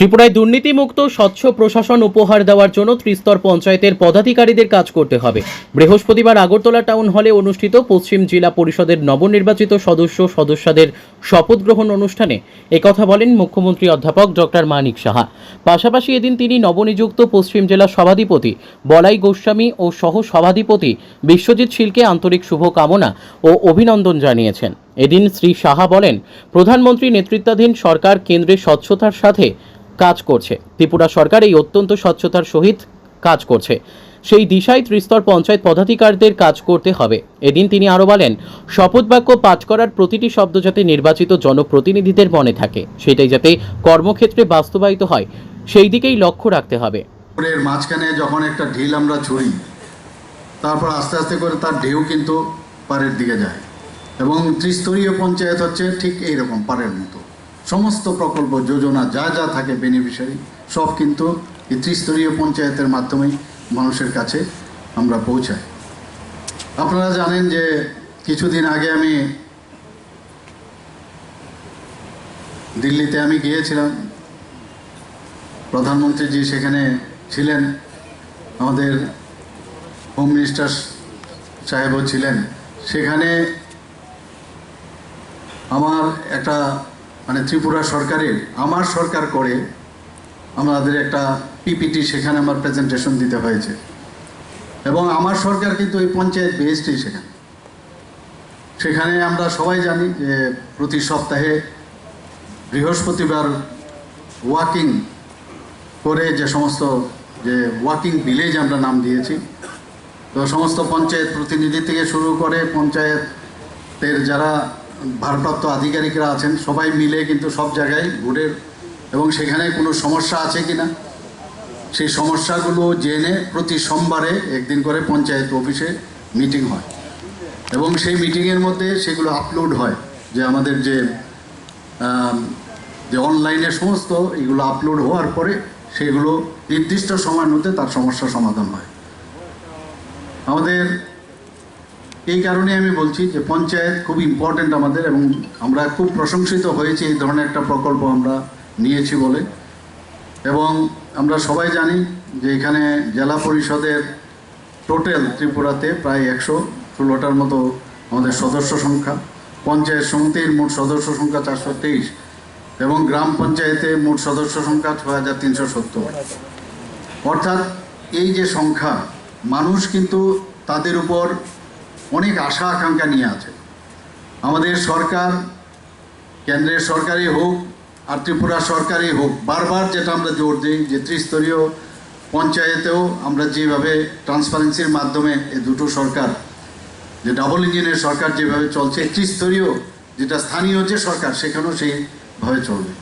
ত্রিপুরায় দুর্নীতিমুক্ত স্বচ্ছ প্রশাসন উপহার দেওয়ার জন্য ত্রিস্তর পঞ্চায়েতের পদাধিকারীদের কাজ করতে হবে। বৃহস্পতিবার আগরতলা টাউন হলে অনুষ্ঠিত পশ্চিম জেলা পরিষদের নবনির্বাচিত সদস্যদের শপথ গ্রহণ অনুষ্ঠানে একথা বলেন মুখ্যমন্ত্রী অধ্যাপক ডক্টর মানিক সাহা। পাশাপাশি এদিন তিনি নবনিযুক্ত পশ্চিম জেলা সভাধিপতি বলাই গোস্বামী ও সহ সভাধিপতি বিশ্বজিৎ শীলকে আন্তরিক শুভকামনা ও অভিনন্দন জানিয়েছেন। এদিন শ্রী সাহা বলেন, প্রধানমন্ত্রী নেতৃত্বাধীন সরকার কেন্দ্রে স্বচ্ছতার সাথে কাজ করছে। ত্রিপুরা সরকার এই অত্যন্ত স্বচ্ছতার সহিত কাজ করছে, সেই দিশায় ত্রিস্তর পঞ্চায়েত পদাধিকারীদের কাজ করতে হবে। এদিন তিনি আরও বলেন, শপথ বাক্য পাঠ করার প্রতিটি শব্দ যাতে নির্বাচিত জনপ্রতিনিধিদের মনে থাকে, সেটাই যাতে কর্মক্ষেত্রে বাস্তবায়িত হয়, সেই দিকেই লক্ষ্য রাখতে হবে। এর মাঝখানে যখন একটা ঢিল আমরা ছুড়ি, তারপর আস্তে আস্তে করে তার ঢেউ কিন্তু পাড়ের দিকে যায়, এবং ত্রিস্তরীয় পঞ্চায়েত হচ্ছে ঠিক এইরকম পাড়ের মতো। সমস্ত প্রকল্প যোজনা যা যা থাকে বেনিফিশিয়ারি সব কিন্তু এই ত্রিস্তরীয় পঞ্চায়েতের মাধ্যমেই মানুষের কাছে আমরা পৌঁছাই। আপনারা জানেন যে কিছুদিন আগে আমি দিল্লিতে গিয়েছিলাম, প্রধানমন্ত্রীজি সেখানে ছিলেন, আমাদের হোম মিনিস্টার সাহেবও ছিলেন। সেখানে আমার একটা ত্রিপুরা সরকারের আমার সরকার করে আমাদের একটা পিপিটি সেখানে আমার প্রেজেন্টেশন দিতে হয়েছে, এবং আমার সরকার কিন্তু এই পঞ্চায়েত বেসডই সেখানে আমরা সবাই জানি যে প্রতি সপ্তাহে বৃহস্পতিবার ওয়াকিং করে যে সমস্ত যে ওয়াকিং ভিলেজ আমরা নাম দিয়েছি, তো সমস্ত পঞ্চায়েত প্রতিনিধি থেকে শুরু করে পঞ্চায়েতের যারা ভারপ্রাপ্ত আধিকারিকরা আছেন সবাই মিলে কিন্তু সব জায়গায় ঘুরে, এবং সেখানে কোনো সমস্যা আছে কিনা সেই সমস্যাগুলো জেনে প্রতি সোমবারে একদিন করে পঞ্চায়েত অফিসে মিটিং হয়, এবং সেই মিটিংয়ের মধ্যে সেগুলো আপলোড হয়, যে আমাদের যে অনলাইনে সমস্ত এগুলো আপলোড হওয়ার পরে সেগুলো নির্দিষ্ট সময়ের মধ্যে তার সমস্যা সমাধান হয়। আমাদের এই কারণে আমি বলছি যে পঞ্চায়েত খুব ইম্পর্ট্যান্ট আমাদের, এবং আমরা খুব প্রশংসিত হয়েছি এই ধরনের একটা প্রকল্প আমরা নিয়েছি বলে। এবং আমরা সবাই জানি যে এখানে জেলা পরিষদের টোটাল ত্রিপুরাতে প্রায় 116টার মতো আমাদের সদস্য সংখ্যা, পঞ্চায়েত সমিতির মোট সদস্য সংখ্যা 423, এবং গ্রাম পঞ্চায়েতে মোট সদস্য সংখ্যা 6370। অর্থাৎ এই যে সংখ্যা, মানুষ কিন্তু তাদের উপর অনেক আশা আকাঙ্ক্ষা নিয়ে আছে। আমাদের সরকার, কেন্দ্রের সরকারই হোক আর ত্রিপুরা সরকারই হোক, বারবার যেটা আমরা জোর দিই যে ত্রিস্তরীয় পঞ্চায়েতেও আমরা যেভাবে ট্রান্সপারেন্সির মাধ্যমে এই দুটো সরকার, যে ডাবল ইঞ্জিনের সরকার যেভাবে চলছে, ত্রিস্তরীয় যেটা স্থানীয় যে সরকার সেখানেও সেইভাবে চলবে।